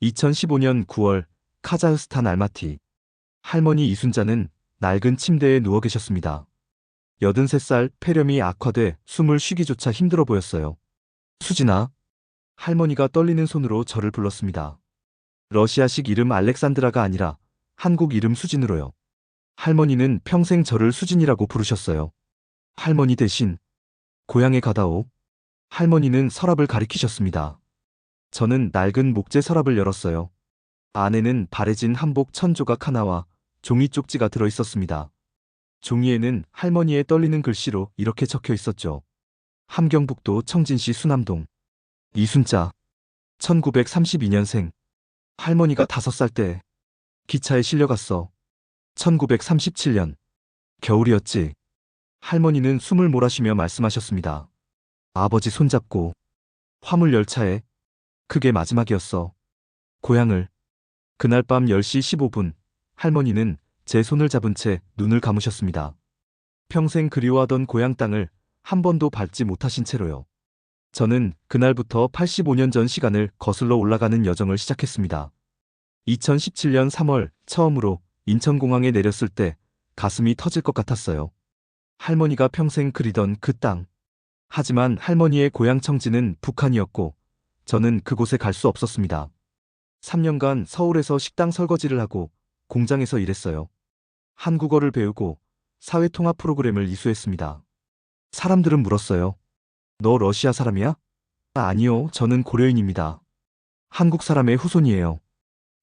2015년 9월 카자흐스탄 알마티. 할머니 이순자는 낡은 침대에 누워 계셨습니다. 83살 폐렴이 악화돼 숨을 쉬기조차 힘들어 보였어요. 수진아. 할머니가 떨리는 손으로 저를 불렀습니다. 러시아식 이름 알렉산드라가 아니라 한국 이름 수진으로요. 할머니는 평생 저를 수진이라고 부르셨어요. 할머니 대신 고향에 가다오. 할머니는 서랍을 가리키셨습니다. 저는 낡은 목재 서랍을 열었어요. 안에는 바래진 한복 1000조각 하나와 종이 쪽지가 들어 있었습니다. 종이에는 할머니의 떨리는 글씨로 이렇게 적혀 있었죠. 함경북도 청진시 수남동. 이순자. 1932년생. 할머니가 5살 때 기차에 실려갔어. 1937년. 겨울이었지. 할머니는 숨을 몰아쉬며 말씀하셨습니다. 아버지 손잡고 화물 열차에. 그게 마지막이었어. 고향을. 그날 밤 10시 15분 할머니는 제 손을 잡은 채 눈을 감으셨습니다. 평생 그리워하던 고향 땅을 한 번도 밟지 못하신 채로요. 저는 그날부터 85년 전 시간을 거슬러 올라가는 여정을 시작했습니다. 2017년 3월 처음으로 인천공항에 내렸을 때 가슴이 터질 것 같았어요. 할머니가 평생 그리던 그 땅. 하지만 할머니의 고향 청지는 북한이었고 저는 그곳에 갈 수 없었습니다. 3년간 서울에서 식당 설거지를 하고 공장에서 일했어요. 한국어를 배우고 사회통합 프로그램을 이수했습니다. 사람들은 물었어요. 너 러시아 사람이야? 아니요, 저는 고려인입니다. 한국 사람의 후손이에요.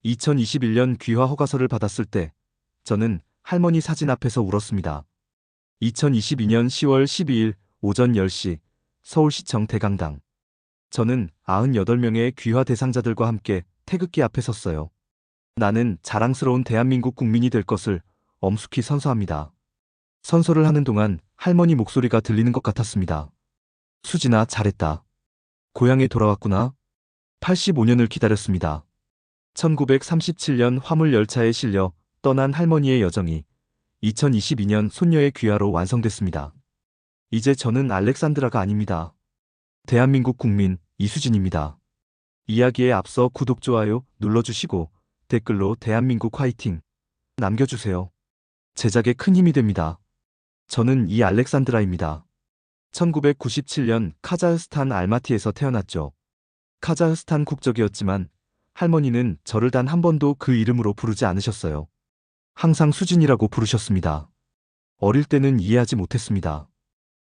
2021년 귀화 허가서를 받았을 때 저는 할머니 사진 앞에서 울었습니다. 2022년 10월 12일 오전 10시 서울시청 대강당. 저는 98명의 귀화 대상자들과 함께 태극기 앞에 섰어요. 나는 자랑스러운 대한민국 국민이 될 것을 엄숙히 선서합니다. 선서를 하는 동안 할머니 목소리가 들리는 것 같았습니다. 수진아, 잘했다. 고향에 돌아왔구나. 85년을 기다렸습니다. 1937년 화물 열차에 실려 떠난 할머니의 여정이 2022년 손녀의 귀화로 완성됐습니다. 이제 저는 알렉산드라가 아닙니다. 대한민국 국민 이수진입니다. 이야기에 앞서 구독, 좋아요 눌러주시고 댓글로 대한민국 화이팅 남겨주세요. 제작에 큰 힘이 됩니다. 저는 이 알렉산드라입니다. 1997년 카자흐스탄 알마티에서 태어났죠. 카자흐스탄 국적이었지만 할머니는 저를 단 한 번도 그 이름으로 부르지 않으셨어요. 항상 수진이라고 부르셨습니다. 어릴 때는 이해하지 못했습니다.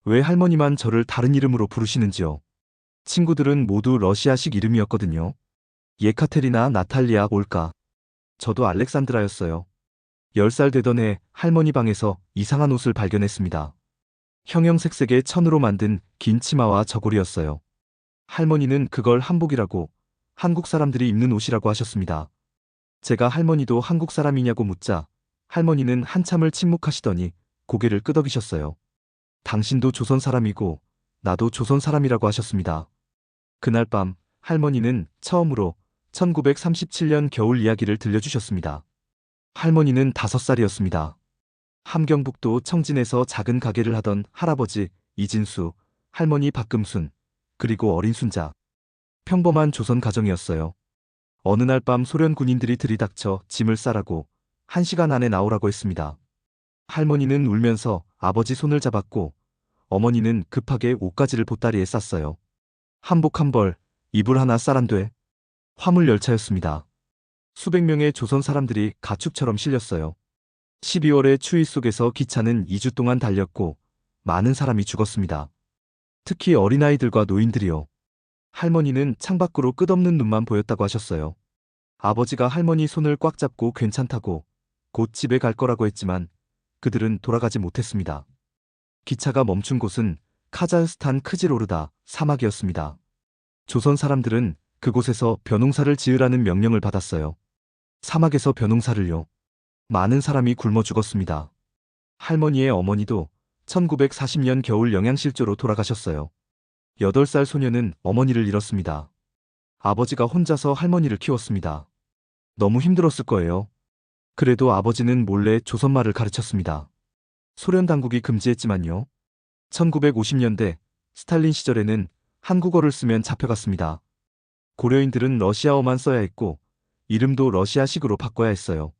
왜 할머니만 저를 다른 이름으로 부르시는지요. 친구들은 모두 러시아식 이름이었거든요. 예카테리나, 나탈리아, 올가. 저도 알렉산드라였어요. 10살 되던 해 할머니 방에서 이상한 옷을 발견했습니다. 형형색색의 천으로 만든 긴 치마와 저고리였어요. 할머니는 그걸 한복이라고, 한국 사람들이 입는 옷이라고 하셨습니다. 제가 할머니도 한국 사람이냐고 묻자 할머니는 한참을 침묵하시더니 고개를 끄덕이셨어요. 당신도 조선 사람이고 나도 조선 사람이라고 하셨습니다. 그날 밤 할머니는 처음으로 1937년 겨울 이야기를 들려주셨습니다. 할머니는 5살이었습니다. 함경북도 청진에서 작은 가게를 하던 할아버지 이진수, 할머니 박금순, 그리고 어린 순자. 평범한 조선 가정이었어요. 어느 날 밤 소련 군인들이 들이닥쳐 짐을 싸라고 1시간 안에 나오라고 했습니다. 할머니는 울면서 아버지 손을 잡았고 어머니는 급하게 옷가지를 보따리에 쌌어요. 한복 한 벌, 이불 하나 쌀 안 돼. 화물 열차였습니다. 수백 명의 조선 사람들이 가축처럼 실렸어요. 12월의 추위 속에서 기차는 2주 동안 달렸고 많은 사람이 죽었습니다. 특히 어린아이들과 노인들이요. 할머니는 창밖으로 끝없는 눈만 보였다고 하셨어요. 아버지가 할머니 손을 꽉 잡고 괜찮다고 곧 집에 갈 거라고 했지만 그들은 돌아가지 못했습니다. 기차가 멈춘 곳은 카자흐스탄 크지로르다 사막이었습니다. 조선 사람들은 그곳에서 벼농사를 지으라는 명령을 받았어요. 사막에서 벼농사를요. 많은 사람이 굶어 죽었습니다. 할머니의 어머니도 1940년 겨울 영양실조로 돌아가셨어요. 8살 소녀는 어머니를 잃었습니다. 아버지가 혼자서 할머니를 키웠습니다. 너무 힘들었을 거예요. 그래도 아버지는 몰래 조선말을 가르쳤습니다. 소련 당국이 금지했지만요. 1950년대 스탈린 시절에는 한국어를 쓰면 잡혀갔습니다. 고려인들은 러시아어만 써야 했고 이름도 러시아식으로 바꿔야 했어요.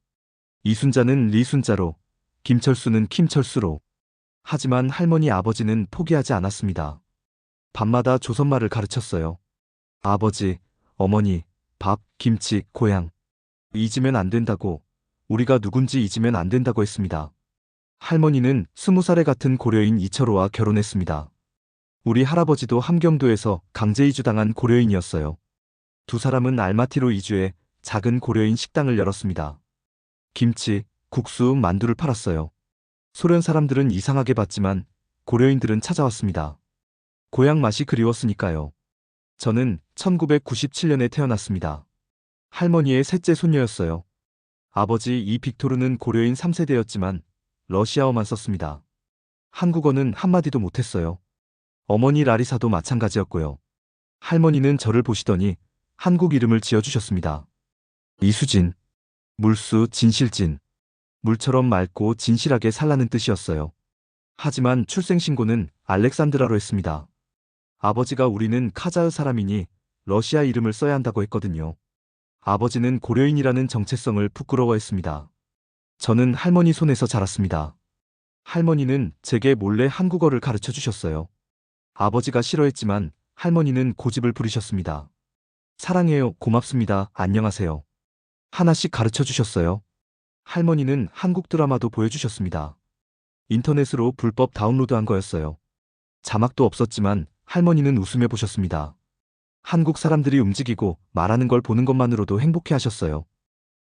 이순자는 리순자로, 김철수는 킴철수로. 하지만 할머니 아버지는 포기하지 않았습니다. 밤마다 조선말을 가르쳤어요. 아버지, 어머니, 밥, 김치, 고향. 잊으면 안 된다고, 우리가 누군지 잊으면 안 된다고 했습니다. 할머니는 20살에 같은 고려인 이철호와 결혼했습니다. 우리 할아버지도 함경도에서 강제 이주당한 고려인이었어요. 두 사람은 알마티로 이주해 작은 고려인 식당을 열었습니다. 김치, 국수, 만두를 팔았어요. 소련 사람들은 이상하게 봤지만 고려인들은 찾아왔습니다. 고향 맛이 그리웠으니까요. 저는 1997년에 태어났습니다. 할머니의 셋째 손녀였어요. 아버지 빅토르는 고려인 3세대였지만 러시아어만 썼습니다. 한국어는 한마디도 못했어요. 어머니 라리사도 마찬가지였고요. 할머니는 저를 보시더니 한국 이름을 지어주셨습니다. 이수진. 물수 진실진. 물처럼 맑고 진실하게 살라는 뜻이었어요. 하지만 출생신고는 알렉산드라로 했습니다. 아버지가 우리는 카자흐 사람이니 러시아 이름을 써야 한다고 했거든요. 아버지는 고려인이라는 정체성을 부끄러워했습니다. 저는 할머니 손에서 자랐습니다. 할머니는 제게 몰래 한국어를 가르쳐 주셨어요. 아버지가 싫어했지만 할머니는 고집을 부리셨습니다. 사랑해요, 고맙습니다, 안녕하세요. 하나씩 가르쳐 주셨어요. 할머니는 한국 드라마도 보여주셨습니다. 인터넷으로 불법 다운로드한 거였어요. 자막도 없었지만 할머니는 웃으며 보셨습니다. 한국 사람들이 움직이고 말하는 걸 보는 것만으로도 행복해 하셨어요.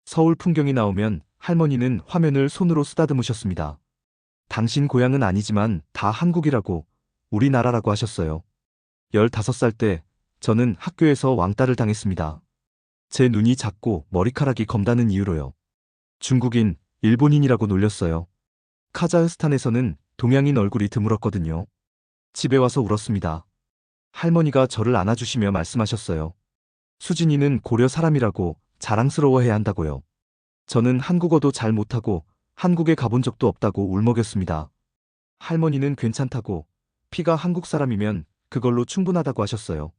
서울 풍경이 나오면 할머니는 화면을 손으로 쓰다듬으셨습니다. 당신 고향은 아니지만 다 한국이라고, 우리나라라고 하셨어요. 15살 때 저는 학교에서 왕따를 당했습니다. 제 눈이 작고 머리카락이 검다는 이유로요. 중국인, 일본인이라고 놀렸어요. 카자흐스탄에서는 동양인 얼굴이 드물었거든요. 집에 와서 울었습니다. 할머니가 저를 안아주시며 말씀하셨어요. 수진이는 고려 사람이라고 자랑스러워해야 한다고요. 저는 한국어도 잘 못하고 한국에 가본 적도 없다고 울먹였습니다. 할머니는 괜찮다고, 피가 한국 사람이면 그걸로 충분하다고 하셨어요.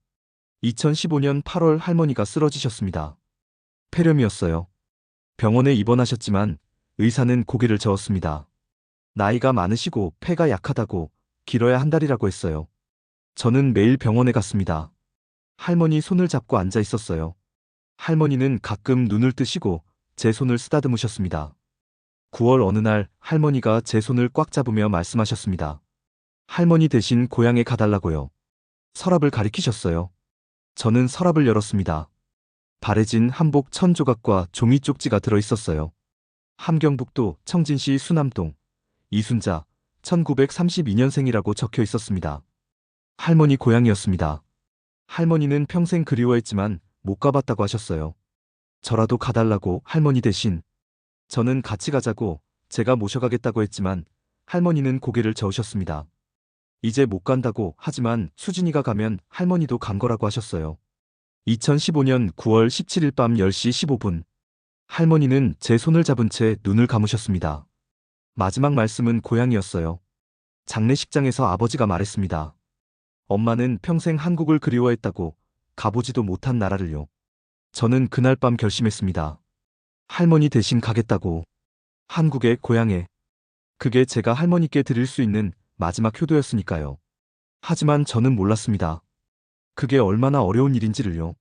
2015년 8월 할머니가 쓰러지셨습니다. 폐렴이었어요. 병원에 입원하셨지만 의사는 고개를 저었습니다. 나이가 많으시고 폐가 약하다고, 길어야 한 달이라고 했어요. 저는 매일 병원에 갔습니다. 할머니 손을 잡고 앉아 있었어요. 할머니는 가끔 눈을 뜨시고 제 손을 쓰다듬으셨습니다. 9월 어느 날 할머니가 제 손을 꽉 잡으며 말씀하셨습니다. 할머니 대신 고향에 가달라고요. 서랍을 가리키셨어요. 저는 서랍을 열었습니다. 바래진 한복 1000조각과 종이 쪽지가 들어있었어요. 함경북도 청진시 수남동, 이순자, 1932년생이라고 적혀 있었습니다. 할머니 고향이었습니다. 할머니는 평생 그리워했지만 못 가봤다고 하셨어요. 저라도 가달라고 할머니 대신. 저는 같이 가자고 제가 모셔가겠다고 했지만 할머니는 고개를 저으셨습니다. 이제 못 간다고, 하지만 수진이가 가면 할머니도 간 거라고 하셨어요. 2015년 9월 17일 밤 10시 15분. 할머니는 제 손을 잡은 채 눈을 감으셨습니다. 마지막 말씀은 고향이었어요. 장례식장에서 아버지가 말했습니다. 엄마는 평생 한국을 그리워했다고, 가보지도 못한 나라를요. 저는 그날 밤 결심했습니다. 할머니 대신 가겠다고. 한국의 고향에. 그게 제가 할머니께 드릴 수 있는 마지막 효도였으니까요. 하지만 저는 몰랐습니다. 그게 얼마나 어려운 일인지를요.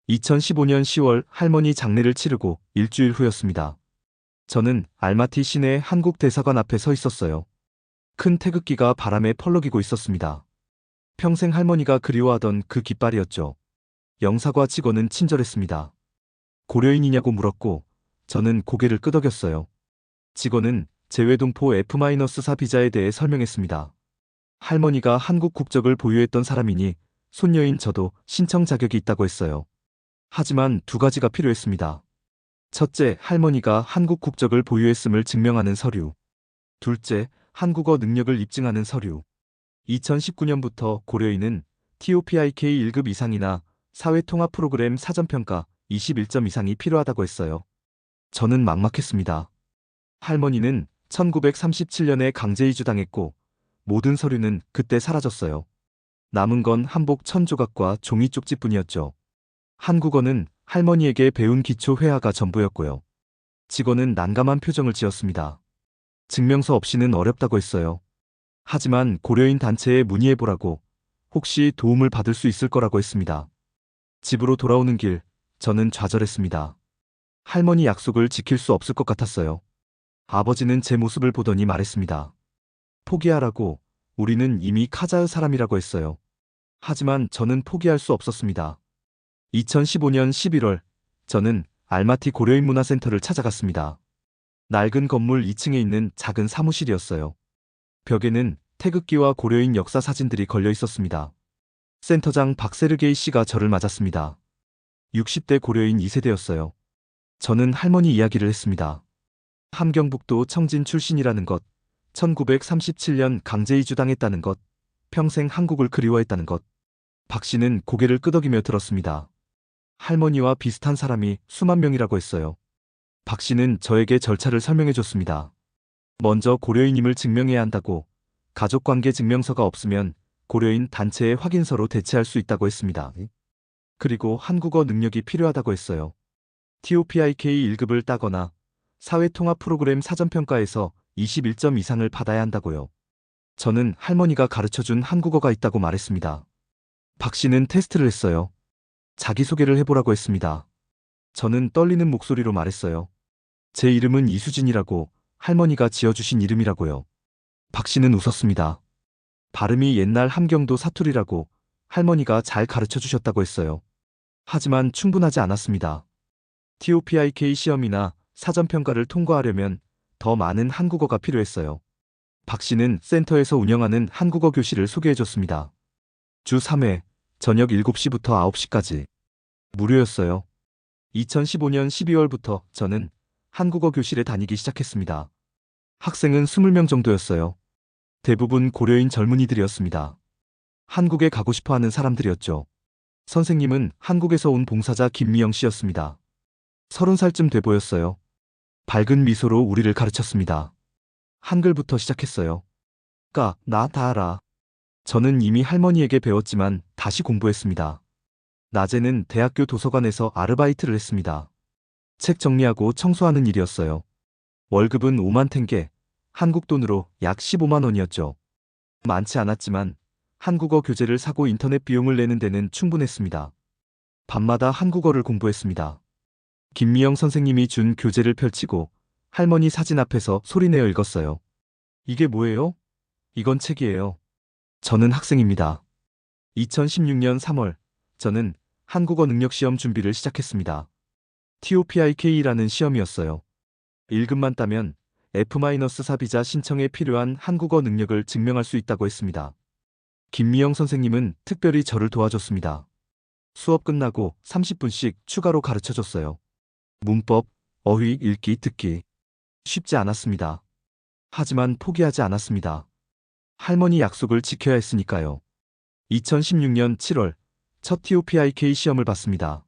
2015년 10월 할머니 장례를 치르고 일주일 후였습니다. 저는 알마티 시내 한국 대사관 앞에 서 있었어요. 큰 태극기가 바람에 펄럭이고 있었습니다. 평생 할머니가 그리워하던 그 깃발이었죠. 영사과 직원은 친절했습니다. 고려인이냐고 물었고 저는 고개를 끄덕였어요. 직원은 재외동포 F-4 비자에 대해 설명했습니다. 할머니가 한국 국적을 보유했던 사람이니 손녀인 저도 신청 자격이 있다고 했어요. 하지만 두 가지가 필요했습니다. 첫째, 할머니가 한국 국적을 보유했음을 증명하는 서류. 둘째, 한국어 능력을 입증하는 서류. 2019년부터 고려인은 TOPIK 1급 이상이나 사회통합 프로그램 사전평가 21점 이상이 필요하다고 했어요. 저는 막막했습니다. 할머니는 1937년에 강제 이주당했고 모든 서류는 그때 사라졌어요. 남은 건 한복 1000조각과 종이 쪽지뿐이었죠. 한국어는 할머니에게 배운 기초 회화가 전부였고요. 직원은 난감한 표정을 지었습니다. 증명서 없이는 어렵다고 했어요. 하지만 고려인 단체에 문의해보라고, 혹시 도움을 받을 수 있을 거라고 했습니다. 집으로 돌아오는 길, 저는 좌절했습니다. 할머니 약속을 지킬 수 없을 것 같았어요. 아버지는 제 모습을 보더니 말했습니다. 포기하라고, 우리는 이미 카자흐 사람이라고 했어요. 하지만 저는 포기할 수 없었습니다. 2015년 11월, 저는 알마티 고려인 문화센터를 찾아갔습니다. 낡은 건물 2층에 있는 작은 사무실이었어요. 벽에는 태극기와 고려인 역사 사진들이 걸려 있었습니다. 센터장 박세르게이 씨가 저를 맞았습니다. 60대 고려인 2세대였어요. 저는 할머니 이야기를 했습니다. 함경북도 청진 출신이라는 것, 1937년 강제 이주당했다는 것, 평생 한국을 그리워했다는 것. 박 씨는 고개를 끄덕이며 들었습니다. 할머니와 비슷한 사람이 수만 명이라고 했어요. 박 씨는 저에게 절차를 설명해 줬습니다. 먼저 고려인임을 증명해야 한다고, 가족관계 증명서가 없으면 고려인 단체의 확인서로 대체할 수 있다고 했습니다. 그리고 한국어 능력이 필요하다고 했어요. TOPIK 1급을 따거나 사회통합 프로그램 사전평가에서 21점 이상을 받아야 한다고요. 저는 할머니가 가르쳐준 한국어가 있다고 말했습니다. 박 씨는 테스트를 했어요. 자기소개를 해보라고 했습니다. 저는 떨리는 목소리로 말했어요. 제 이름은 이수진이라고, 할머니가 지어주신 이름이라고요. 박 씨는 웃었습니다. 발음이 옛날 함경도 사투리라고, 할머니가 잘 가르쳐 주셨다고 했어요. 하지만 충분하지 않았습니다. TOPIK 시험이나 사전평가를 통과하려면 더 많은 한국어가 필요했어요. 박 씨는 센터에서 운영하는 한국어 교실을 소개해줬습니다. 주 3회, 저녁 7시부터 9시까지. 무료였어요. 2015년 12월부터 저는 한국어 교실에 다니기 시작했습니다. 학생은 20명 정도였어요. 대부분 고려인 젊은이들이었습니다. 한국에 가고 싶어 하는 사람들이었죠. 선생님은 한국에서 온 봉사자 김미영 씨였습니다. 30살쯤 돼 보였어요. 밝은 미소로 우리를 가르쳤습니다. 한글부터 시작했어요. 나 다 알아. 저는 이미 할머니에게 배웠지만 다시 공부했습니다. 낮에는 대학교 도서관에서 아르바이트를 했습니다. 책 정리하고 청소하는 일이었어요. 월급은 5만 탱게, 한국 돈으로 약 15만 원이었죠. 많지 않았지만 한국어 교재를 사고 인터넷 비용을 내는 데는 충분했습니다. 밤마다 한국어를 공부했습니다. 김미영 선생님이 준 교재를 펼치고 할머니 사진 앞에서 소리내어 읽었어요. 이게 뭐예요? 이건 책이에요. 저는 학생입니다. 2016년 3월, 저는 한국어 능력 시험 준비를 시작했습니다. TOPIK라는 시험이었어요. 1급만 따면 F-4 비자 신청에 필요한 한국어 능력을 증명할 수 있다고 했습니다. 김미영 선생님은 특별히 저를 도와줬습니다. 수업 끝나고 30분씩 추가로 가르쳐줬어요. 문법, 어휘, 읽기, 듣기. 쉽지 않았습니다. 하지만 포기하지 않았습니다. 할머니 약속을 지켜야 했으니까요. 2016년 7월, 첫 TOPIK 시험을 봤습니다.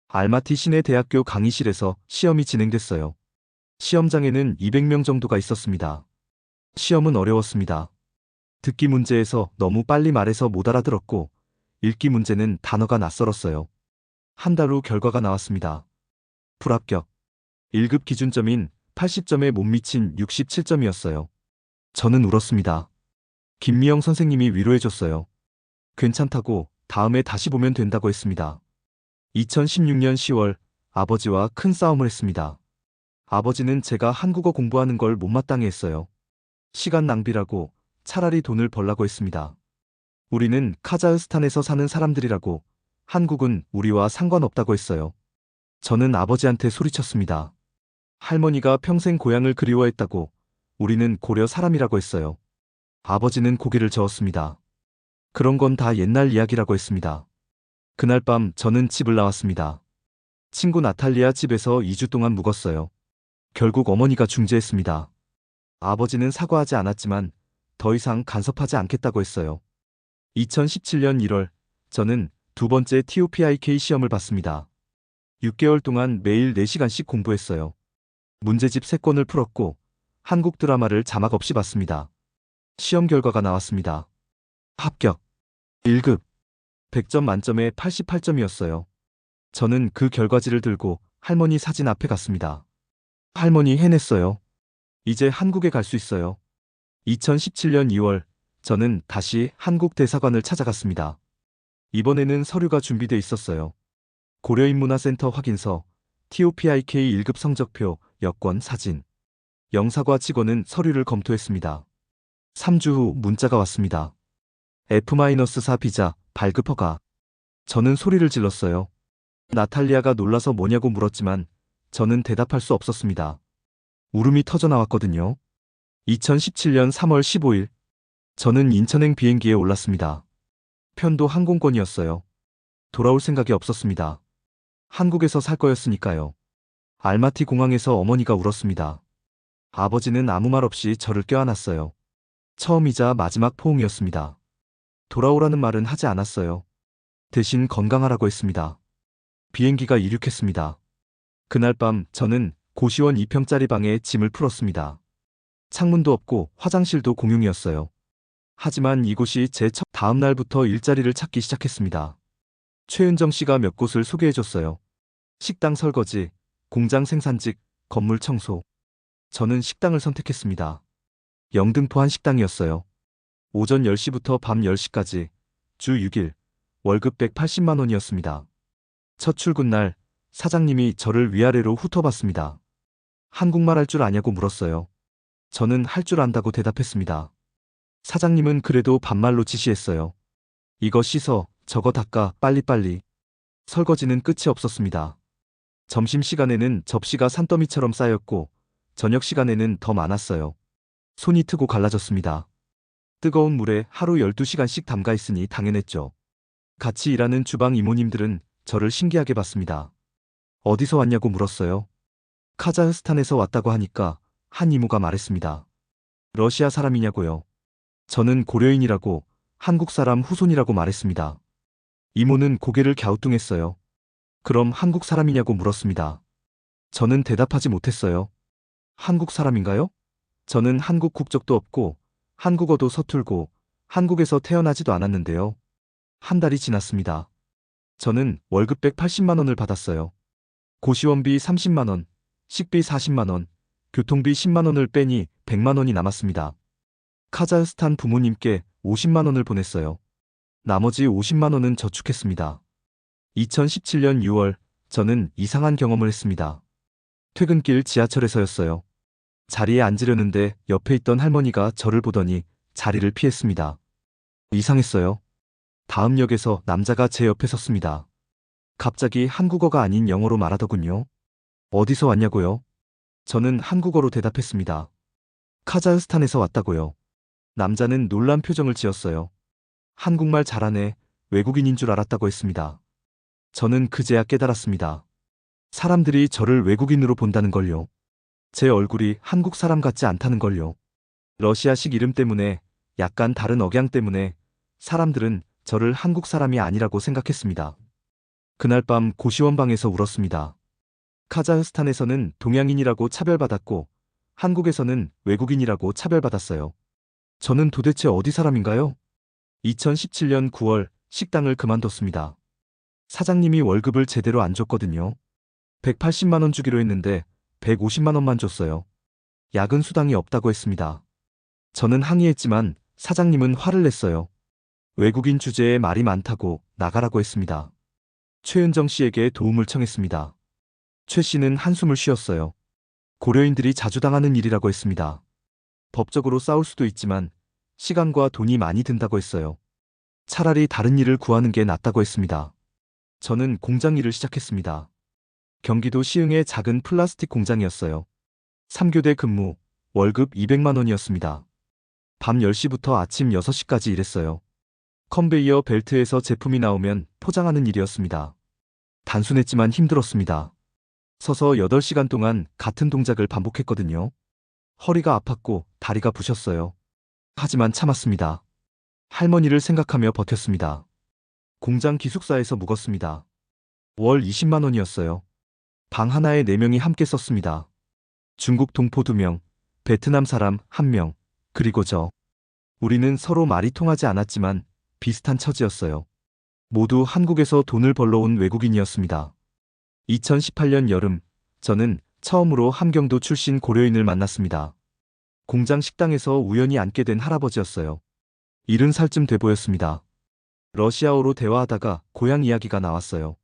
알마티 시내 대학교 강의실에서 시험이 진행됐어요. 시험장에는 200명 정도가 있었습니다. 시험은 어려웠습니다. 듣기 문제에서 너무 빨리 말해서 못 알아들었고, 읽기 문제는 단어가 낯설었어요. 한 달 후 결과가 나왔습니다. 불합격. 1급 기준점인 80점에 못 미친 67점이었어요. 저는 울었습니다. 김미영 선생님이 위로해줬어요. 괜찮다고, 다음에 다시 보면 된다고 했습니다. 2016년 10월, 아버지와 큰 싸움을 했습니다. 아버지는 제가 한국어 공부하는 걸 못마땅해 했어요. 시간 낭비라고, 차라리 돈을 벌라고 했습니다. 우리는 카자흐스탄에서 사는 사람들이라고, 한국은 우리와 상관없다고 했어요. 저는 아버지한테 소리쳤습니다. 할머니가 평생 고향을 그리워했다고, 우리는 고려 사람이라고 했어요. 아버지는 고개를 저었습니다. 그런 건 다 옛날 이야기라고 했습니다. 그날 밤 저는 집을 나왔습니다. 친구 나탈리아 집에서 2주 동안 묵었어요. 결국 어머니가 중재했습니다. 아버지는 사과하지 않았지만 더 이상 간섭하지 않겠다고 했어요. 2017년 1월, 저는 두 번째 TOPIK 시험을 봤습니다. 6개월 동안 매일 4시간씩 공부했어요. 문제집 3권을 풀었고 한국 드라마를 자막 없이 봤습니다. 시험 결과가 나왔습니다. 합격. 1급. 100점 만점에 88점이었어요. 저는 그 결과지를 들고 할머니 사진 앞에 갔습니다. 할머니 해냈어요. 이제 한국에 갈 수 있어요. 2017년 2월, 저는 다시 한국 대사관을 찾아갔습니다. 이번에는 서류가 준비돼 있었어요. 고려인문화센터 확인서, TOPIK 1급 성적표, 여권, 사진. 영사과 직원은 서류를 검토했습니다. 3주 후 문자가 왔습니다. F-4 비자, 발급 허가. 저는 소리를 질렀어요. 나탈리아가 놀라서 뭐냐고 물었지만 저는 대답할 수 없었습니다. 울음이 터져 나왔거든요. 2017년 3월 15일, 저는 인천행 비행기에 올랐습니다. 편도 항공권이었어요. 돌아올 생각이 없었습니다. 한국에서 살 거였으니까요. 알마티 공항에서 어머니가 울었습니다. 아버지는 아무 말 없이 저를 껴안았어요. 처음이자 마지막 포옹이었습니다. 돌아오라는 말은 하지 않았어요. 대신 건강하라고 했습니다. 비행기가 이륙했습니다. 그날 밤 저는 고시원 2평짜리 방에 짐을 풀었습니다. 창문도 없고 화장실도 공용이었어요. 하지만 이곳이 제 첫 다음 날부터 일자리를 찾기 시작했습니다. 최은정 씨가 몇 곳을 소개해줬어요. 식당 설거지, 공장 생산직, 건물 청소. 저는 식당을 선택했습니다. 영등포 한 식당이었어요. 오전 10시부터 밤 10시까지, 주 6일, 월급 180만 원이었습니다. 첫 출근 날, 사장님이 저를 위아래로 훑어봤습니다. 한국말 할 줄 아냐고 물었어요. 저는 할 줄 안다고 대답했습니다. 사장님은 그래도 반말로 지시했어요. 이거 씻어, 저거 닦아, 빨리빨리. 설거지는 끝이 없었습니다. 점심시간에는 접시가 산더미처럼 쌓였고, 저녁 시간에는 더 많았어요. 손이 트고 갈라졌습니다. 뜨거운 물에 하루 12시간씩 담가 있으니 당연했죠. 같이 일하는 주방 이모님들은 저를 신기하게 봤습니다. 어디서 왔냐고 물었어요. 카자흐스탄에서 왔다고 하니까 한 이모가 말했습니다. 러시아 사람이냐고요. 저는 고려인이라고, 한국 사람 후손이라고 말했습니다. 이모는 고개를 갸우뚱했어요. 그럼 한국 사람이냐고 물었습니다. 저는 대답하지 못했어요. 한국 사람인가요? 저는 한국 국적도 없고 한국어도 서툴고 한국에서 태어나지도 않았는데요. 한 달이 지났습니다. 저는 월급 180만 원을 받았어요. 고시원비 30만 원, 식비 40만 원, 교통비 10만 원을 빼니 100만 원이 남았습니다. 카자흐스탄 부모님께 50만 원을 보냈어요. 나머지 50만 원은 저축했습니다. 2017년 6월, 저는 이상한 경험을 했습니다. 퇴근길 지하철에서였어요. 자리에 앉으려는데 옆에 있던 할머니가 저를 보더니 자리를 피했습니다. 이상했어요. 다음 역에서 남자가 제 옆에 섰습니다. 갑자기 한국어가 아닌 영어로 말하더군요. 어디서 왔냐고요? 저는 한국어로 대답했습니다. 카자흐스탄에서 왔다고요. 남자는 놀란 표정을 지었어요. 한국말 잘하네, 외국인인 줄 알았다고 했습니다. 저는 그제야 깨달았습니다. 사람들이 저를 외국인으로 본다는 걸요. 제 얼굴이 한국 사람 같지 않다는 걸요. 러시아식 이름 때문에, 약간 다른 억양 때문에 사람들은 저를 한국 사람이 아니라고 생각했습니다. 그날 밤 고시원 방에서 울었습니다. 카자흐스탄에서는 동양인이라고 차별받았고 한국에서는 외국인이라고 차별받았어요. 저는 도대체 어디 사람인가요? 2017년 9월 식당을 그만뒀습니다. 사장님이 월급을 제대로 안 줬거든요. 180만 원 주기로 했는데 150만 원만 줬어요. 야근 수당이 없다고 했습니다. 저는 항의했지만 사장님은 화를 냈어요. 외국인 주제에 말이 많다고 나가라고 했습니다. 최은정 씨에게 도움을 청했습니다. 최 씨는 한숨을 쉬었어요. 고려인들이 자주 당하는 일이라고 했습니다. 법적으로 싸울 수도 있지만 시간과 돈이 많이 든다고 했어요. 차라리 다른 일을 구하는 게 낫다고 했습니다. 저는 공장 일을 시작했습니다. 경기도 시흥의 작은 플라스틱 공장이었어요. 3교대 근무, 월급 200만 원이었습니다. 밤 10시부터 아침 6시까지 일했어요. 컨베이어 벨트에서 제품이 나오면 포장하는 일이었습니다. 단순했지만 힘들었습니다. 서서 8시간 동안 같은 동작을 반복했거든요. 허리가 아팠고 다리가 부셨어요. 하지만 참았습니다. 할머니를 생각하며 버텼습니다. 공장 기숙사에서 묵었습니다. 월 20만 원이었어요. 방 하나에 4명이 함께 썼습니다. 중국 동포 2명, 베트남 사람 1명, 그리고 저. 우리는 서로 말이 통하지 않았지만 비슷한 처지였어요. 모두 한국에서 돈을 벌러 온 외국인이었습니다. 2018년 여름, 저는 처음으로 함경도 출신 고려인을 만났습니다. 공장 식당에서 우연히 앉게 된 할아버지였어요. 70살쯤 돼 보였습니다. 러시아어로 대화하다가 고향 이야기가 나왔어요.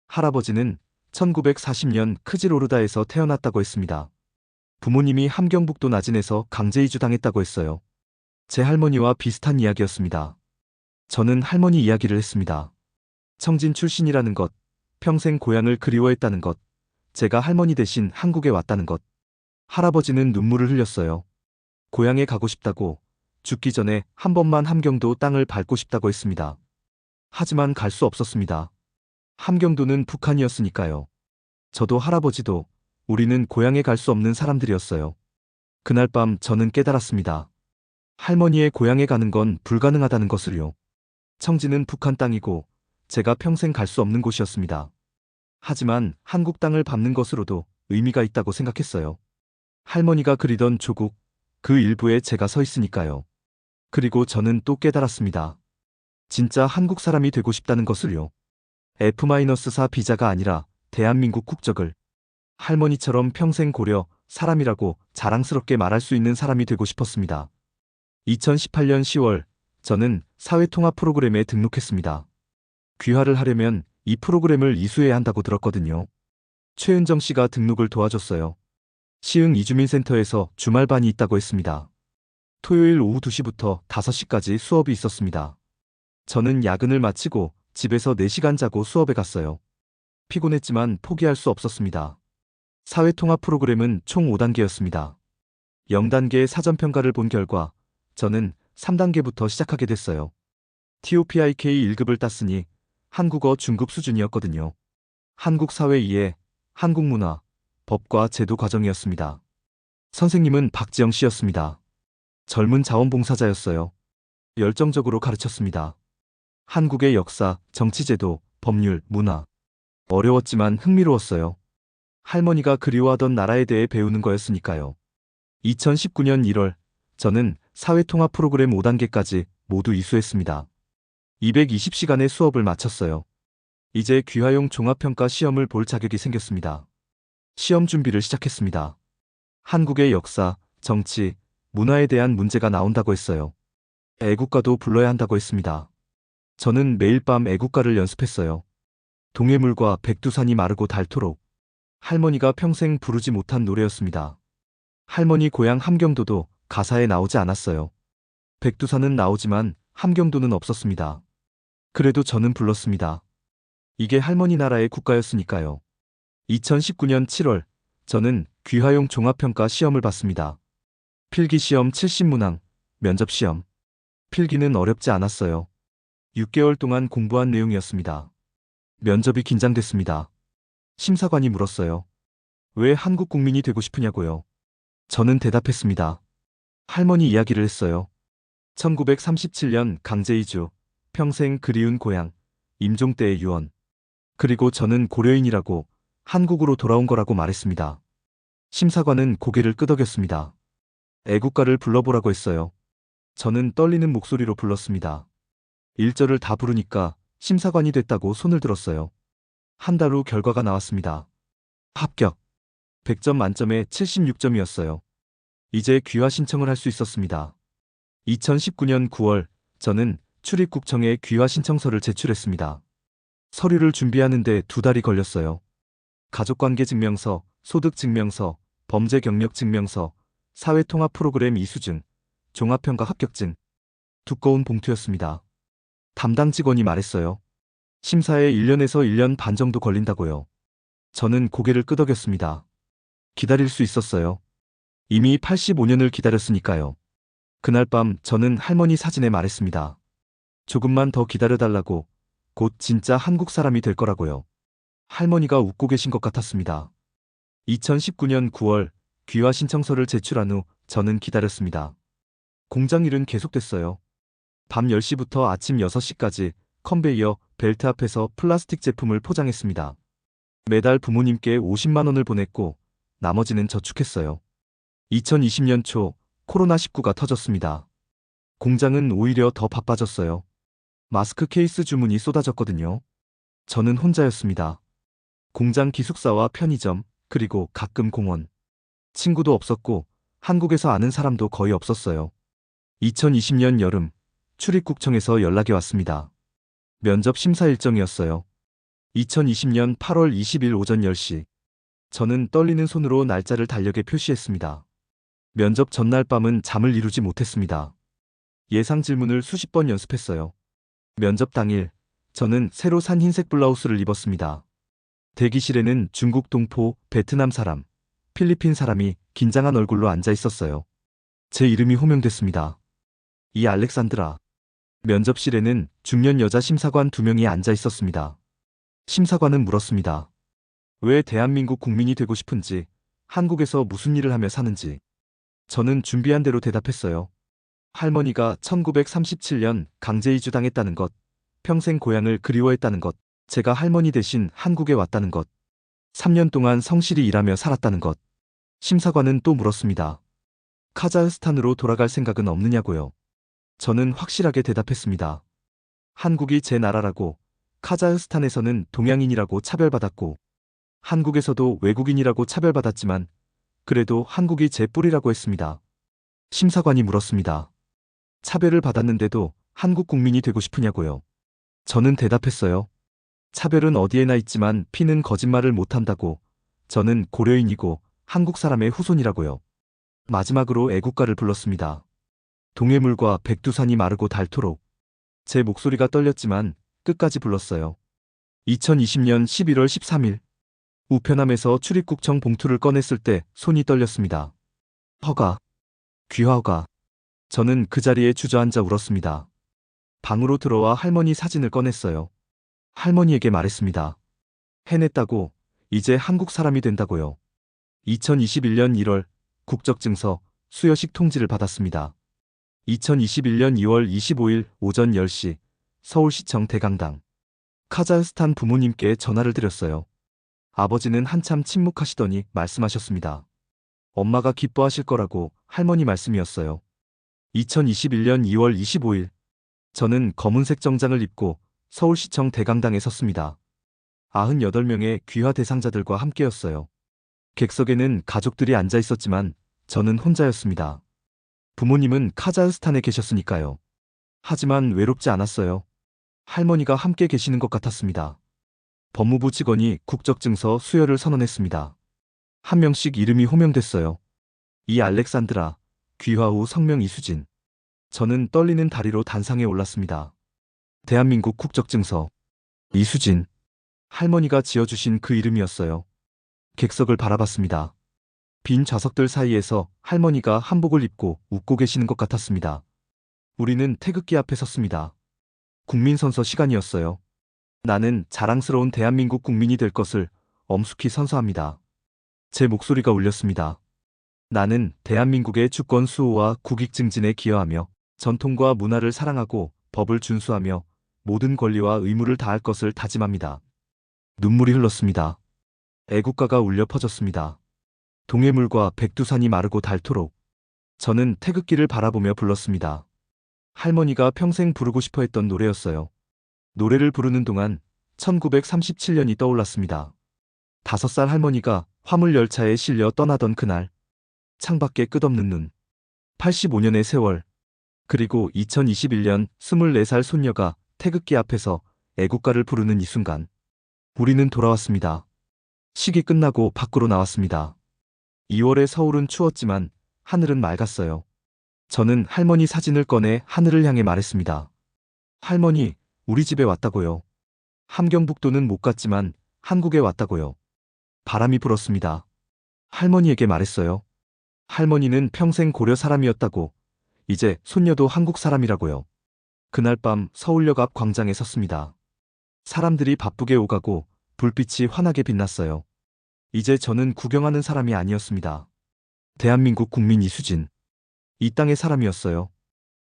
할아버지는 1940년 크지로르다에서 태어났다고 했습니다. 부모님이 함경북도 나진에서 강제 이주당했다고 했어요. 제 할머니와 비슷한 이야기였습니다. 저는 할머니 이야기를 했습니다. 청진 출신이라는 것, 평생 고향을 그리워했다는 것, 제가 할머니 대신 한국에 왔다는 것. 할아버지는 눈물을 흘렸어요. 고향에 가고 싶다고, 죽기 전에 한 번만 함경도 땅을 밟고 싶다고 했습니다. 하지만 갈 수 없었습니다. 함경도는 북한이었으니까요. 저도 할아버지도 우리는 고향에 갈 수 없는 사람들이었어요. 그날 밤 저는 깨달았습니다. 할머니의 고향에 가는 건 불가능하다는 것을요. 청진은 북한 땅이고 제가 평생 갈 수 없는 곳이었습니다. 하지만 한국 땅을 밟는 것으로도 의미가 있다고 생각했어요. 할머니가 그리던 조국, 그 일부에 제가 서 있으니까요. 그리고 저는 또 깨달았습니다. 진짜 한국 사람이 되고 싶다는 것을요. F-4 비자가 아니라 대한민국 국적을. 할머니처럼 평생 고려 사람이라고 자랑스럽게 말할 수 있는 사람이 되고 싶었습니다. 2018년 10월, 저는 사회통합 프로그램에 등록했습니다. 귀화를 하려면 이 프로그램을 이수해야 한다고 들었거든요. 최은정 씨가 등록을 도와줬어요. 시흥 이주민센터에서 주말반이 있다고 했습니다. 토요일 오후 2시부터 5시까지 수업이 있었습니다. 저는 야근을 마치고 집에서 4시간 자고 수업에 갔어요. 피곤했지만 포기할 수 없었습니다. 사회통합 프로그램은 총 5단계였습니다. 0단계의 사전평가를 본 결과 저는 3단계부터 시작하게 됐어요. TOPIK 1급을 땄으니 한국어 중급 수준이었거든요. 한국 사회 이해, 한국 문화, 법과 제도 과정이었습니다. 선생님은 박지영 씨였습니다. 젊은 자원봉사자였어요. 열정적으로 가르쳤습니다. 한국의 역사, 정치제도, 법률, 문화. 어려웠지만 흥미로웠어요. 할머니가 그리워하던 나라에 대해 배우는 거였으니까요. 2019년 1월, 저는 사회통합 프로그램 5단계까지 모두 이수했습니다. 220시간의 수업을 마쳤어요. 이제 귀화용 종합평가 시험을 볼 자격이 생겼습니다. 시험 준비를 시작했습니다. 한국의 역사, 정치, 문화에 대한 문제가 나온다고 했어요. 애국가도 불러야 한다고 했습니다. 저는 매일 밤 애국가를 연습했어요. 동해물과 백두산이 마르고 닳도록. 할머니가 평생 부르지 못한 노래였습니다. 할머니 고향 함경도도 가사에 나오지 않았어요. 백두산은 나오지만 함경도는 없었습니다. 그래도 저는 불렀습니다. 이게 할머니 나라의 국가였으니까요. 2019년 7월, 저는 귀화용 종합평가 시험을 봤습니다. 필기시험 70문항, 면접시험. 필기는 어렵지 않았어요. 6개월 동안 공부한 내용이었습니다. 면접이 긴장됐습니다. 심사관이 물었어요. 왜 한국 국민이 되고 싶으냐고요. 저는 대답했습니다. 할머니 이야기를 했어요. 1937년 강제이주, 평생 그리운 고향, 임종 때의 유언. 그리고 저는 고려인이라고 한국으로 돌아온 거라고 말했습니다. 심사관은 고개를 끄덕였습니다. 애국가를 불러보라고 했어요. 저는 떨리는 목소리로 불렀습니다. 1절을 다 부르니까 심사관이 됐다고 손을 들었어요. 한 달 후 결과가 나왔습니다. 합격. 100점 만점에 76점이었어요. 이제 귀화 신청을 할 수 있었습니다. 2019년 9월, 저는 출입국청에 귀화 신청서를 제출했습니다. 서류를 준비하는데 2달이 걸렸어요. 가족관계증명서, 소득증명서, 범죄경력증명서, 사회통합 프로그램 이수증, 종합평가 합격증. 두꺼운 봉투였습니다. 담당 직원이 말했어요. 심사에 1년에서 1년 반 정도 걸린다고요. 저는 고개를 끄덕였습니다. 기다릴 수 있었어요. 이미 85년을 기다렸으니까요. 그날 밤 저는 할머니 사진에 말했습니다. 조금만 더 기다려달라고, 곧 진짜 한국 사람이 될 거라고요. 할머니가 웃고 계신 것 같았습니다. 2019년 9월 귀화 신청서를 제출한 후 저는 기다렸습니다. 공장 일은 계속됐어요. 밤 10시부터 아침 6시까지 컨베이어 벨트 앞에서 플라스틱 제품을 포장했습니다. 매달 부모님께 50만 원을 보냈고 나머지는 저축했어요. 2020년 초 코로나19가 터졌습니다. 공장은 오히려 더 바빠졌어요. 마스크 케이스 주문이 쏟아졌거든요. 저는 혼자였습니다. 공장 기숙사와 편의점, 그리고 가끔 공원. 친구도 없었고 한국에서 아는 사람도 거의 없었어요. 2020년 여름, 출입국청에서 연락이 왔습니다. 면접 심사 일정이었어요. 2020년 8월 20일 오전 10시. 저는 떨리는 손으로 날짜를 달력에 표시했습니다. 면접 전날 밤은 잠을 이루지 못했습니다. 예상 질문을 수십 번 연습했어요. 면접 당일, 저는 새로 산 흰색 블라우스를 입었습니다. 대기실에는 중국 동포, 베트남 사람, 필리핀 사람이 긴장한 얼굴로 앉아 있었어요. 제 이름이 호명됐습니다. 이 알렉산드라. 면접실에는 중년 여자 심사관 2명이 앉아 있었습니다. 심사관은 물었습니다. 왜 대한민국 국민이 되고 싶은지, 한국에서 무슨 일을 하며 사는지. 저는 준비한 대로 대답했어요. 할머니가 1937년 강제 이주당했다는 것, 평생 고향을 그리워했다는 것, 제가 할머니 대신 한국에 왔다는 것, 3년 동안 성실히 일하며 살았다는 것. 심사관은 또 물었습니다. 카자흐스탄으로 돌아갈 생각은 없느냐고요. 저는 확실하게 대답했습니다. 한국이 제 나라라고, 카자흐스탄에서는 동양인이라고 차별받았고, 한국에서도 외국인이라고 차별받았지만, 그래도 한국이 제 뿌리라고 했습니다. 심사관이 물었습니다. 차별을 받았는데도 한국 국민이 되고 싶으냐고요. 저는 대답했어요. 차별은 어디에나 있지만 피는 거짓말을 못한다고. 저는 고려인이고 한국 사람의 후손이라고요. 마지막으로 애국가를 불렀습니다. 동해물과 백두산이 마르고 닳도록. 제 목소리가 떨렸지만 끝까지 불렀어요. 2020년 11월 13일. 우편함에서 출입국청 봉투를 꺼냈을 때 손이 떨렸습니다. 허가. 귀화허가. 저는 그 자리에 주저앉아 울었습니다. 방으로 들어와 할머니 사진을 꺼냈어요. 할머니에게 말했습니다. 해냈다고, 이제 한국 사람이 된다고요. 2021년 1월 국적증서 수여식 통지를 받았습니다. 2021년 2월 25일 오전 10시 서울시청 대강당. 카자흐스탄 부모님께 전화를 드렸어요. 아버지는 한참 침묵하시더니 말씀하셨습니다. 엄마가 기뻐하실 거라고. 할머니 말씀이었어요. 2021년 2월 25일 저는 검은색 정장을 입고 서울시청 대강당에 섰습니다. 98명의 귀화 대상자들과 함께였어요. 객석에는 가족들이 앉아 있었지만 저는 혼자였습니다. 부모님은 카자흐스탄에 계셨으니까요. 하지만 외롭지 않았어요. 할머니가 함께 계시는 것 같았습니다. 법무부 직원이 국적증서 수여를 선언했습니다. 한 명씩 이름이 호명됐어요. 이 알렉산드라, 귀화 후 성명 이수진. 저는 떨리는 다리로 단상에 올랐습니다. 대한민국 국적증서. 이수진. 할머니가 지어주신 그 이름이었어요. 객석을 바라봤습니다. 빈 좌석들 사이에서 할머니가 한복을 입고 웃고 계시는 것 같았습니다. 우리는 태극기 앞에 섰습니다. 국민선서 시간이었어요. 나는 자랑스러운 대한민국 국민이 될 것을 엄숙히 선서합니다. 제 목소리가 울렸습니다. 나는 대한민국의 주권 수호와 국익 증진에 기여하며 전통과 문화를 사랑하고 법을 준수하며 모든 권리와 의무를 다할 것을 다짐합니다. 눈물이 흘렀습니다. 애국가가 울려 퍼졌습니다. 동해물과 백두산이 마르고 닳도록. 저는 태극기를 바라보며 불렀습니다. 할머니가 평생 부르고 싶어 했던 노래였어요. 노래를 부르는 동안 1937년이 떠올랐습니다. 5살 할머니가 화물열차에 실려 떠나던 그날. 창밖에 끝없는 눈. 85년의 세월. 그리고 2021년 24살 손녀가 태극기 앞에서 애국가를 부르는 이 순간. 우리는 돌아왔습니다. 식이 끝나고 밖으로 나왔습니다. 2월의 서울은 추웠지만 하늘은 맑았어요. 저는 할머니 사진을 꺼내 하늘을 향해 말했습니다. 할머니, 우리 집에 왔다고요. 함경북도는 못 갔지만 한국에 왔다고요. 바람이 불었습니다. 할머니에게 말했어요. 할머니는 평생 고려 사람이었다고. 이제 손녀도 한국 사람이라고요. 그날 밤 서울역 앞 광장에 섰습니다. 사람들이 바쁘게 오가고 불빛이 환하게 빛났어요. 이제 저는 구경하는 사람이 아니었습니다. 대한민국 국민 이수진. 이 땅의 사람이었어요.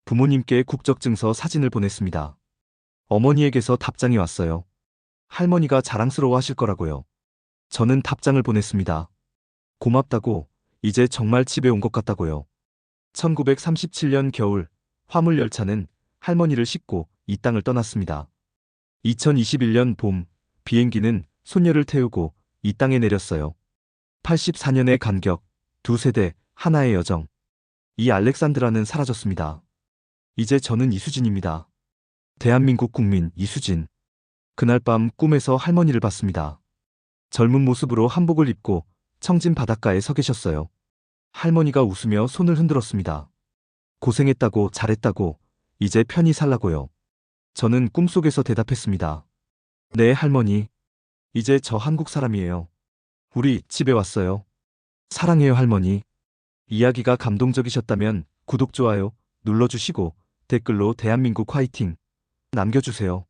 부모님께 국적증서 사진을 보냈습니다. 어머니에게서 답장이 왔어요. 할머니가 자랑스러워 하실 거라고요. 저는 답장을 보냈습니다. 고맙다고. 이제 정말 집에 온 것 같다고요. 1937년 겨울 화물열차는 할머니를 싣고 이 땅을 떠났습니다. 2021년 봄 비행기는 손녀를 태우고 이 땅에 내렸어요. 84년의 간격, 두 세대, 하나의 여정. 이 알렉산드라는 사라졌습니다. 이제 저는 이수진입니다. 대한민국 국민 이수진. 그날 밤 꿈에서 할머니를 봤습니다. 젊은 모습으로 한복을 입고 청진 바닷가에 서 계셨어요. 할머니가 웃으며 손을 흔들었습니다. 고생했다고, 잘했다고, 이제 편히 살라고요. 저는 꿈속에서 대답했습니다. 네, 할머니. 이제 저 한국 사람이에요. 우리 집에 왔어요. 사랑해요, 할머니. 이야기가 감동적이셨다면 구독, 좋아요 눌러주시고 댓글로 대한민국 화이팅 남겨주세요.